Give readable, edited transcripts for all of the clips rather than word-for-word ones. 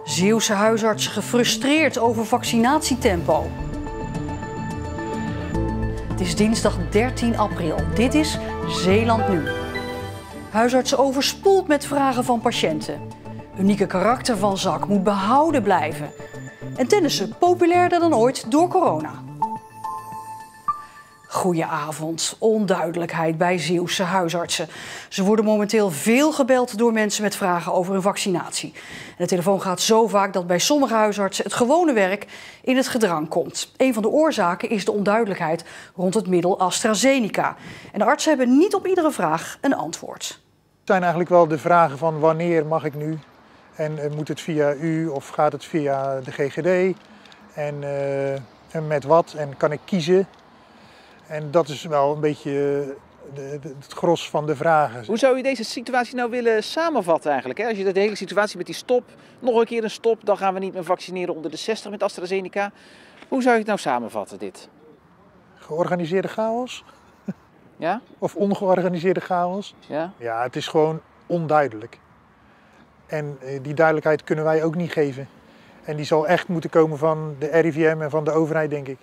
Zeeuwse huisartsen gefrustreerd over vaccinatietempo. Het is dinsdag 13 april. Dit is Zeeland Nu. Huisartsen overspoeld met vragen van patiënten. Unieke karakter van Zak moet behouden blijven. En tennissen populairder dan ooit door corona. Goedenavond. Onduidelijkheid bij Zeeuwse huisartsen. Ze worden momenteel veel gebeld door mensen met vragen over hun vaccinatie. En de telefoon gaat zo vaak dat bij sommige huisartsen het gewone werk in het gedrang komt. Een van de oorzaken is de onduidelijkheid rond het middel AstraZeneca. En de artsen hebben niet op iedere vraag een antwoord. Het zijn eigenlijk wel de vragen van wanneer mag ik nu? En moet het via u of gaat het via de GGD? En met wat? En kan ik kiezen? En dat is wel een beetje het gros van de vragen. Hoe zou je deze situatie nou willen samenvatten eigenlijk? Hè? Als je de hele situatie met die stop, nog een keer een stop, dan gaan we niet meer vaccineren onder de 60 met AstraZeneca. Hoe zou je het nou samenvatten, dit? Georganiseerde chaos? Ja? Of ongeorganiseerde chaos? Ja? Ja, het is gewoon onduidelijk. En die duidelijkheid kunnen wij ook niet geven. En die zal echt moeten komen van de RIVM en van de overheid, denk ik.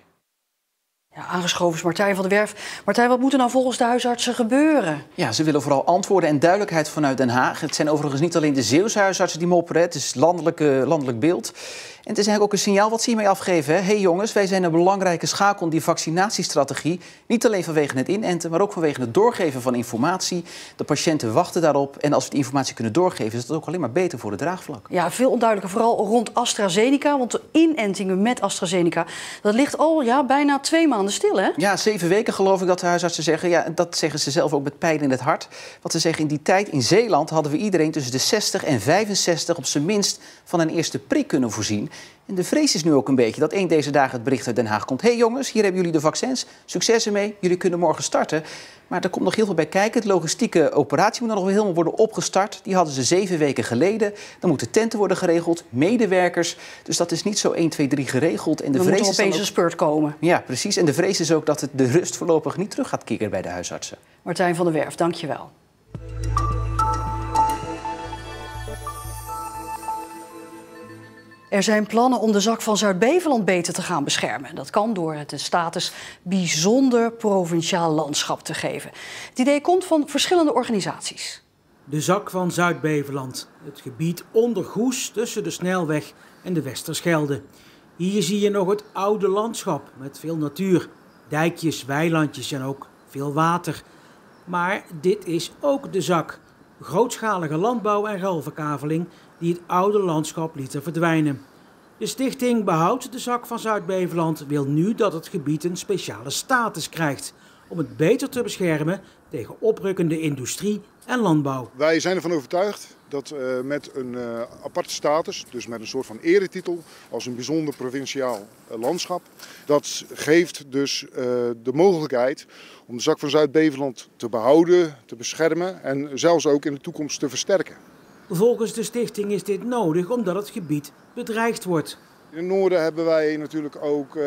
Ja, aangeschoven is Martijn van der Werf. Martijn, wat moet er nou volgens de huisartsen gebeuren? Ja, ze willen vooral antwoorden en duidelijkheid vanuit Den Haag. Het zijn overigens niet alleen de Zeeuwse huisartsen die mopperen. Het is landelijk beeld. En het is eigenlijk ook een signaal wat ze hiermee afgeven. Hé hey jongens, wij zijn een belangrijke schakel in die vaccinatiestrategie. Niet alleen vanwege het inenten, maar ook vanwege het doorgeven van informatie. De patiënten wachten daarop. En als we die informatie kunnen doorgeven, is dat ook alleen maar beter voor het draagvlak. Ja, veel onduidelijker, vooral rond AstraZeneca. Want de inentingen met AstraZeneca, dat ligt al bijna 2 maanden stil, hè? Ja, 7 weken geloof ik dat de huisartsen zeggen. Ja, dat zeggen ze zelf ook met pijn in het hart. Wat ze zeggen, in die tijd in Zeeland hadden we iedereen tussen de 60 en 65 op zijn minst van een eerste prik kunnen voorzien. En de vrees is nu ook een beetje dat deze dagen het bericht uit Den Haag komt. Hé jongens, hier hebben jullie de vaccins. Succes ermee, jullie kunnen morgen starten. Maar er komt nog heel veel bij kijken. De logistieke operatie moet nog wel helemaal worden opgestart. Die hadden ze 7 weken geleden. Dan moeten tenten worden geregeld, medewerkers. Dus dat is niet zo 1, 2, 3 geregeld. En de Dan moet er vrees opeens een spurt komen. Ja, precies. En de vrees is ook dat het de rust voorlopig niet terug gaat keren bij de huisartsen. Martijn van der Werf, dank je wel. Er zijn plannen om de Zak van Zuid-Beveland beter te gaan beschermen. Dat kan door het de status bijzonder provinciaal landschap te geven. Het idee komt van verschillende organisaties. De Zak van Zuid-Beveland, het gebied onder Goes tussen de snelweg en de Westerschelde. Hier zie je nog het oude landschap met veel natuur, dijkjes, weilandjes en ook veel water. Maar dit is ook de Zak, grootschalige landbouw en ruilverkaveling die het oude landschap lieten verdwijnen. De stichting Behoud de Zak van Zuid-Beveland wil nu dat het gebied een speciale status krijgt, om het beter te beschermen tegen oprukkende industrie en landbouw. Wij zijn ervan overtuigd dat met een aparte status, dus met een soort van eretitel als een bijzonder provinciaal landschap, dat geeft dus de mogelijkheid om de Zak van Zuid-Beveland te behouden, te beschermen en zelfs ook in de toekomst te versterken. Volgens de stichting is dit nodig omdat het gebied bedreigd wordt. In het noorden hebben wij natuurlijk ook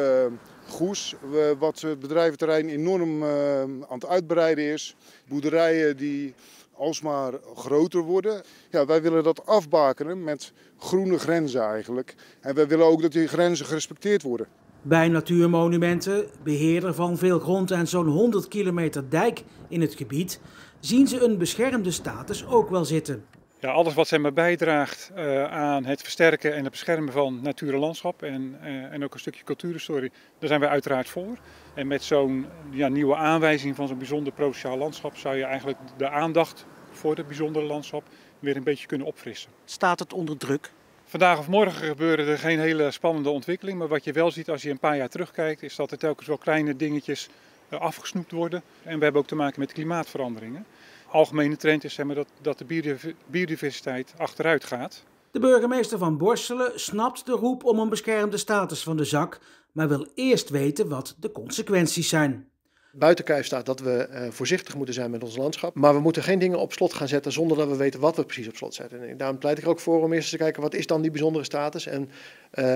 Goes, wat het bedrijventerrein enorm aan het uitbreiden is. Boerderijen die alsmaar groter worden. Ja, wij willen dat afbakenen met groene grenzen eigenlijk. En wij willen ook dat die grenzen gerespecteerd worden. Bij Natuurmonumenten, beheerder van veel grond en zo'n 100 kilometer dijk in het gebied, zien ze een beschermde status ook wel zitten. Ja, alles wat zeg maar bijdraagt aan het versterken en het beschermen van natuur en landschap en ook een stukje cultuurhistorie, daar zijn wij uiteraard voor. En met zo'n nieuwe aanwijzing van zo'n bijzonder provinciaal landschap zou je eigenlijk de aandacht voor het bijzondere landschap weer een beetje kunnen opfrissen. Staat het onder druk? Vandaag of morgen gebeuren er geen hele spannende ontwikkelingen, maar wat je wel ziet als je een paar jaar terugkijkt is dat er telkens wel kleine dingetjes afgesnoept worden. En we hebben ook te maken met klimaatveranderingen. Algemene trend is zeg maar, dat de biodiversiteit achteruit gaat. De burgemeester van Borselen snapt de roep om een beschermde status van de Zak, maar wil eerst weten wat de consequenties zijn. Buiten kijf staat dat we voorzichtig moeten zijn met ons landschap. Maar we moeten geen dingen op slot gaan zetten zonder dat we weten wat we precies op slot zetten. En daarom pleit ik er ook voor om eerst eens te kijken wat is dan die bijzondere status. En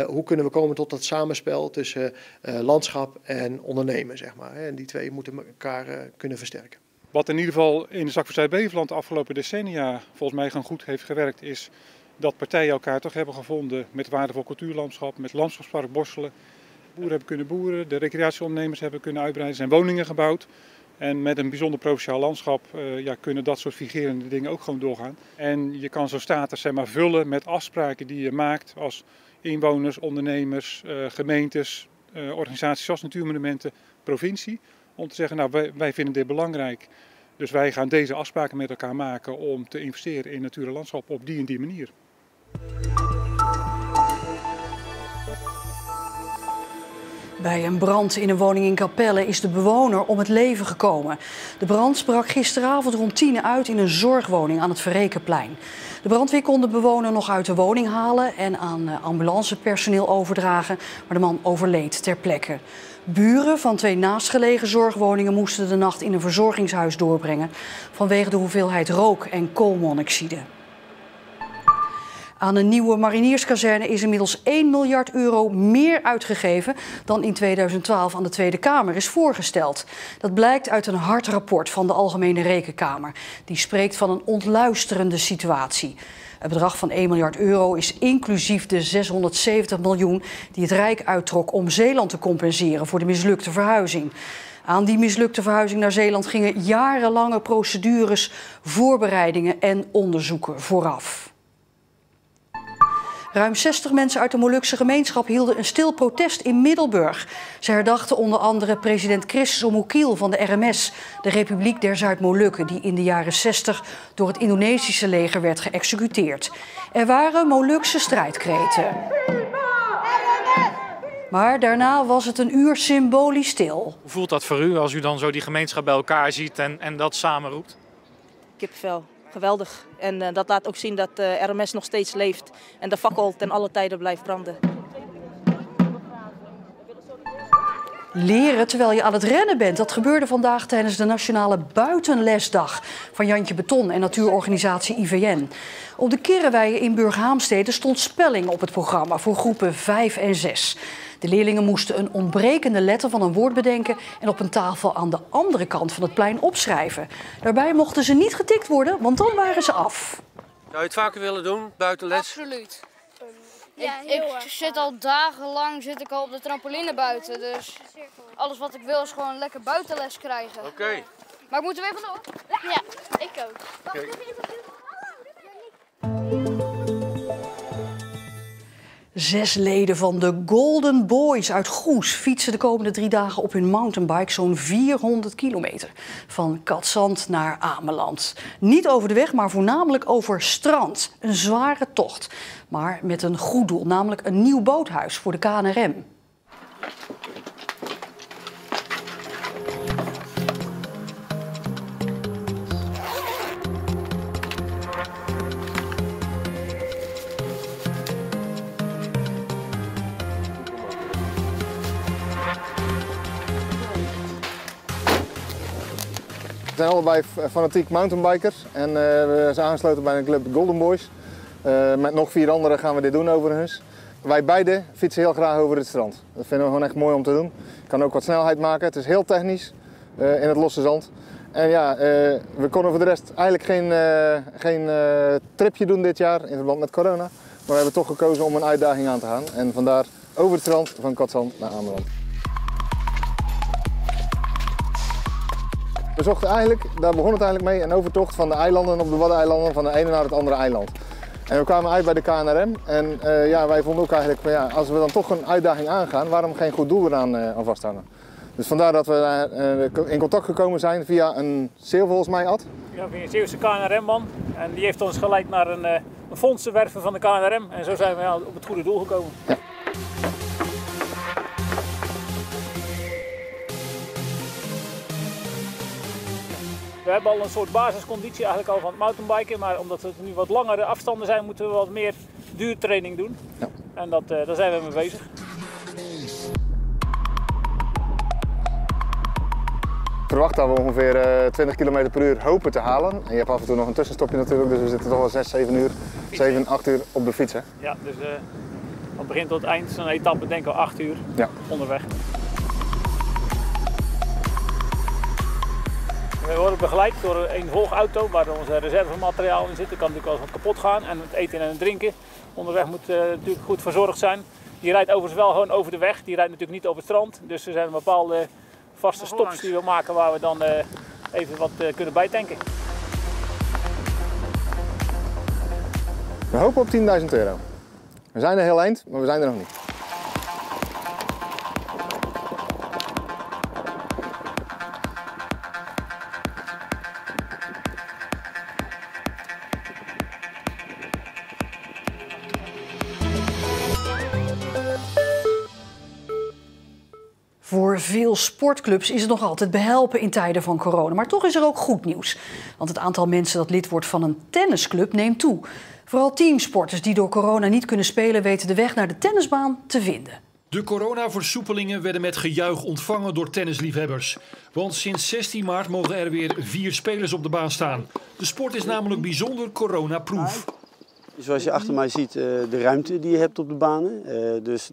hoe kunnen we komen tot dat samenspel tussen landschap en ondernemen, zeg maar. En die twee moeten elkaar kunnen versterken. Wat in ieder geval in de Zak van Zuid-Beveland de afgelopen decennia volgens mij gewoon goed heeft gewerkt is dat partijen elkaar toch hebben gevonden met waardevol cultuurlandschap, met landschapspark Borselen. Boeren hebben kunnen boeren, de recreatieondernemers hebben kunnen uitbreiden, er zijn woningen gebouwd. En met een bijzonder provinciaal landschap kunnen dat soort vigerende dingen ook gewoon doorgaan. En je kan zo'n status vullen met afspraken die je maakt als inwoners, ondernemers, gemeentes, organisaties zoals Natuurmonumenten, provincie. Om te zeggen, nou wij vinden dit belangrijk. Dus wij gaan deze afspraken met elkaar maken om te investeren in natuur en landschap op die en die manier. Bij een brand in een woning in Capelle is de bewoner om het leven gekomen. De brand brak gisteravond rond 10 uit in een zorgwoning aan het Verrekenplein. De brandweer kon de bewoner nog uit de woning halen en aan ambulancepersoneel overdragen, maar de man overleed ter plekke. Buren van 2 naastgelegen zorgwoningen moesten de nacht in een verzorgingshuis doorbrengen vanwege de hoeveelheid rook en koolmonoxide. Aan een nieuwe marinierskazerne is inmiddels 1 miljard euro meer uitgegeven dan in 2012 aan de Tweede Kamer is voorgesteld. Dat blijkt uit een hard rapport van de Algemene Rekenkamer. Die spreekt van een ontluisterende situatie. Het bedrag van 1 miljard euro is inclusief de 670 miljoen die het Rijk uittrok om Zeeland te compenseren voor de mislukte verhuizing. Aan die mislukte verhuizing naar Zeeland gingen jarenlange procedures, voorbereidingen en onderzoeken vooraf. Ruim 60 mensen uit de Molukse gemeenschap hielden een stil protest in Middelburg. Ze herdachten onder andere president Chris Somokiel van de RMS, de Republiek der Zuid-Molukken, die in de jaren 60 door het Indonesische leger werd geëxecuteerd. Er waren Molukse strijdkreten. Maar daarna was het een uur symbolisch stil. Hoe voelt dat voor u als u dan zo die gemeenschap bij elkaar ziet en dat samen roept? Kippenvel. Geweldig. En dat laat ook zien dat RMS nog steeds leeft en de fakkel ten alle tijden blijft branden. Leren terwijl je aan het rennen bent, dat gebeurde vandaag tijdens de Nationale Buitenlesdag van Jantje Beton en natuurorganisatie IVN. Op de Kirreweien in Burghaamstede stond spelling op het programma voor groepen 5 en 6. De leerlingen moesten een ontbrekende letter van een woord bedenken en op een tafel aan de andere kant van het plein opschrijven. Daarbij mochten ze niet getikt worden, want dan waren ze af. Zou je het vaker willen doen, buitenles? Absoluut. Ik zit al dagenlang op de trampoline buiten, dus alles wat ik wil is gewoon lekker buitenles krijgen. Oké. Maar ik moet er weer vandoor? Ja, ik ook. Okay. 6 leden van de Golden Boys uit Goes fietsen de komende 3 dagen op hun mountainbike zo'n 400 kilometer. Van Katzand naar Ameland. Niet over de weg, maar voornamelijk over strand. Een zware tocht, maar met een goed doel, namelijk een nieuw boothuis voor de KNRM. We zijn allebei fanatiek mountainbikers en we zijn aangesloten bij een club Golden Boys. Met nog 4 anderen gaan we dit doen overigens. Wij beiden fietsen heel graag over het strand. Dat vinden we gewoon echt mooi om te doen. Je kan ook wat snelheid maken. Het is heel technisch in het losse zand. En ja, we konden voor de rest eigenlijk geen tripje doen dit jaar in verband met corona. Maar we hebben toch gekozen om een uitdaging aan te gaan. En vandaar over het strand van Katzand naar Ameland. We zochten eigenlijk, daar begon het eigenlijk mee, een overtocht van de eilanden op de Waddeneilanden van de ene naar het andere eiland. En we kwamen uit bij de KNRM en ja, wij vonden ook eigenlijk van ja, als we dan toch een uitdaging aangaan, waarom geen goed doel eraan vasthouden. Dus vandaar dat we in contact gekomen zijn via een Zeeuw volgens mij, Ad. Ja, via een Zeeuwse KNRM-man en die heeft ons geleid naar een fondsenwerven van de KNRM en zo zijn we op het goede doel gekomen. Ja. We hebben al een soort basisconditie eigenlijk al van het mountainbiken, maar omdat het nu wat langere afstanden zijn, moeten we wat meer duurtraining doen. Ja. En daar zijn we mee bezig. Ik verwacht dat we ongeveer 20 km per uur hopen te halen. En je hebt af en toe nog een tussenstopje natuurlijk, dus we zitten toch wel 6, 7 uur, 7, 8 uur op de fiets. Hè? Ja, dus van begin tot eind is een etappe denk ik al 8 uur onderweg. We worden begeleid door een volgauto waar onze reservemateriaal in zit. Er kan natuurlijk wel eens wat kapot gaan en het eten en het drinken onderweg moet natuurlijk goed verzorgd zijn. Die rijdt overigens wel gewoon over de weg, die rijdt natuurlijk niet op het strand. Dus er zijn bepaalde vaste stops die we maken waar we dan even wat kunnen bijtanken. We hopen op €10.000. We zijn er heel eind, maar we zijn er nog niet. Voor veel sportclubs is het nog altijd behelpen in tijden van corona. Maar toch is er ook goed nieuws. Want het aantal mensen dat lid wordt van een tennisclub neemt toe. Vooral teamsporters die door corona niet kunnen spelen weten de weg naar de tennisbaan te vinden. De coronaversoepelingen werden met gejuich ontvangen door tennisliefhebbers. Want sinds 16 maart mogen er weer 4 spelers op de baan staan. De sport is namelijk bijzonder coronaproof. Zoals je achter mij ziet, de ruimte die je hebt op de banen.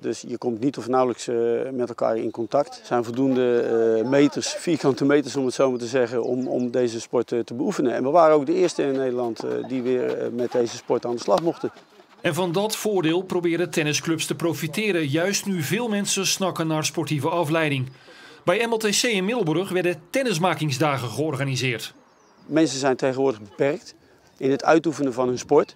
Dus je komt niet of nauwelijks met elkaar in contact. Er zijn voldoende meters, vierkante meters om het zo maar te zeggen, om deze sport te beoefenen. En we waren ook de eerste in Nederland die weer met deze sport aan de slag mochten. En van dat voordeel proberen tennisclubs te profiteren, juist nu veel mensen snakken naar sportieve afleiding. Bij MLTC in Middelburg werden tennismakingsdagen georganiseerd. Mensen zijn tegenwoordig beperkt in het uitoefenen van hun sport.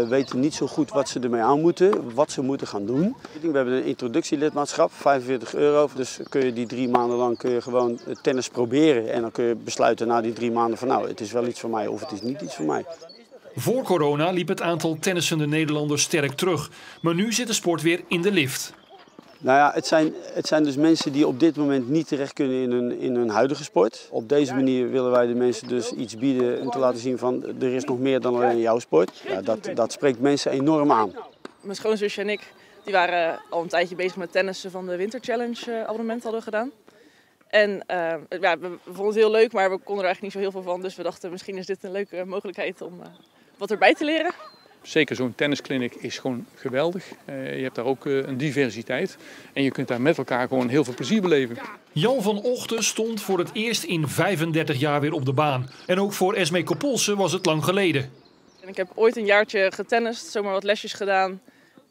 Weten niet zo goed wat ze ermee aan moeten, wat ze moeten gaan doen. We hebben een introductielidmaatschap, €45. Dus kun je die 3 maanden lang gewoon tennis proberen. En dan kun je besluiten na die 3 maanden van nou, het is wel iets voor mij of het is niet iets voor mij. Voor corona liep het aantal tennissende Nederlanders sterk terug. Maar nu zit de sport weer in de lift. Nou ja, het zijn dus mensen die op dit moment niet terecht kunnen in hun huidige sport. Op deze manier willen wij de mensen dus iets bieden en te laten zien van er is nog meer dan alleen jouw sport. Ja, dat spreekt mensen enorm aan. Mijn schoonzusje en ik die waren al een tijdje bezig met tennissen van de Winter Challenge abonnement hadden gedaan. En ja, we vonden het heel leuk, maar we konden er eigenlijk niet zo heel veel van. Dus we dachten misschien is dit een leuke mogelijkheid om wat erbij te leren. Zeker zo'n tenniskliniek is gewoon geweldig. Je hebt daar ook een diversiteit. En je kunt daar met elkaar gewoon heel veel plezier beleven. Jan van Ochten stond voor het eerst in 35 jaar weer op de baan. En ook voor Esmee Kopolse was het lang geleden. En ik heb ooit een jaartje getennist, zomaar wat lesjes gedaan.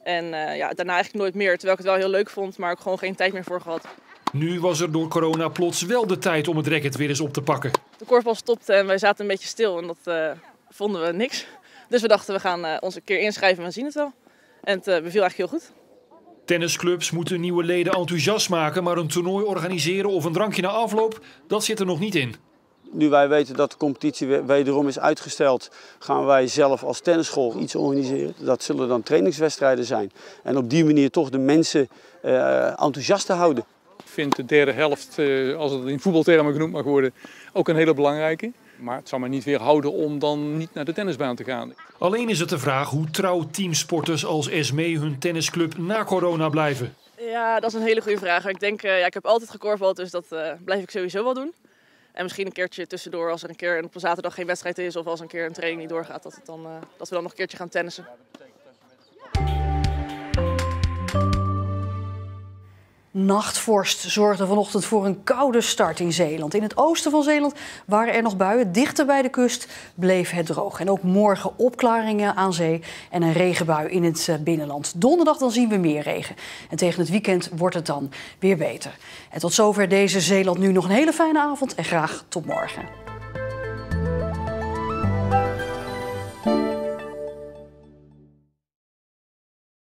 En ja, daarna eigenlijk nooit meer, terwijl ik het wel heel leuk vond, maar ook gewoon geen tijd meer voor gehad. Nu was er door corona plots wel de tijd om het racket weer eens op te pakken. De korfbal stopte en wij zaten een beetje stil en dat vonden we niks. Dus we dachten, we gaan ons een keer inschrijven en we zien het wel. En het beviel eigenlijk heel goed. Tennisclubs moeten nieuwe leden enthousiast maken, maar een toernooi organiseren of een drankje na afloop, dat zit er nog niet in. Nu wij weten dat de competitie wederom is uitgesteld, gaan wij zelf als tennisschool iets organiseren. Dat zullen dan trainingswedstrijden zijn. En op die manier toch de mensen enthousiast te houden. Ik vind de derde helft, als het in voetbaltermen genoemd mag worden, ook een hele belangrijke. Maar het zal mij niet weerhouden om dan niet naar de tennisbaan te gaan. Alleen is het de vraag hoe trouw teamsporters als Esmee hun tennisclub na corona blijven. Ja, dat is een hele goede vraag. Ik denk, ja, ik heb altijd gekorfbald, dus dat blijf ik sowieso wel doen. En misschien een keertje tussendoor als er een keer op een zaterdag geen wedstrijd is of als een keer een training niet doorgaat, dat we dan nog een keertje gaan tennissen. Nachtvorst zorgde vanochtend voor een koude start in Zeeland. In het oosten van Zeeland waren er nog buien. Dichter bij de kust bleef het droog. En ook morgen opklaringen aan zee en een regenbui in het binnenland. Donderdag dan zien we meer regen. En tegen het weekend wordt het dan weer beter. En tot zover deze Zeeland nu nog een hele fijne avond en graag tot morgen.